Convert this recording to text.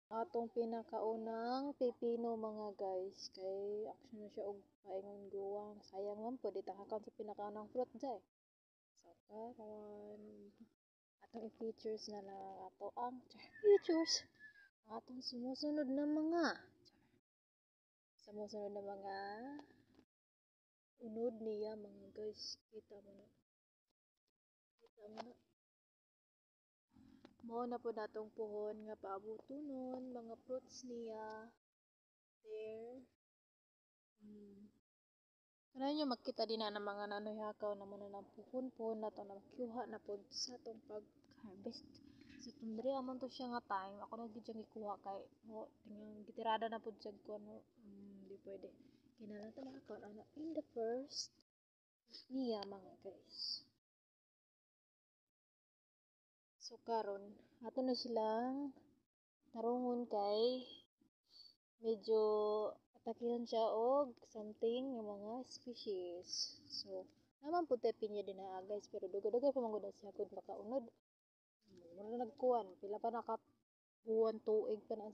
Atong pinakaunang pipino mga guys, kay action na siya og paingon guwang. Sayang man po di takakan sa pinakaunang fruit jay. So karon atong i-features na lang ato ang features atong sumusunod na mga unod niya mga guys. Kita mo na. Mao na po natong puhon nga paabutonon mga fruits niya. There. Kanayon nyo makita din na mga nanoy hakaw naman na ng puhon-puhon na to na makyuha na po sa itong pag-harvest. So tundri amon to siya nga time. Ako na gid siyang ikuha kay tingnan gitirada na po siya ko no. Di pwede. Kinalang to makakaon ana in the first niya mga guys. So karon ato na silang tarungon kay medyo atakihan siya og something nga mga species. So naman po tayo pinya din na guys pero dugay-dugay pa manggod siya kung makaunod. Muna nagkuhan pila pa naka buwan tuig pa na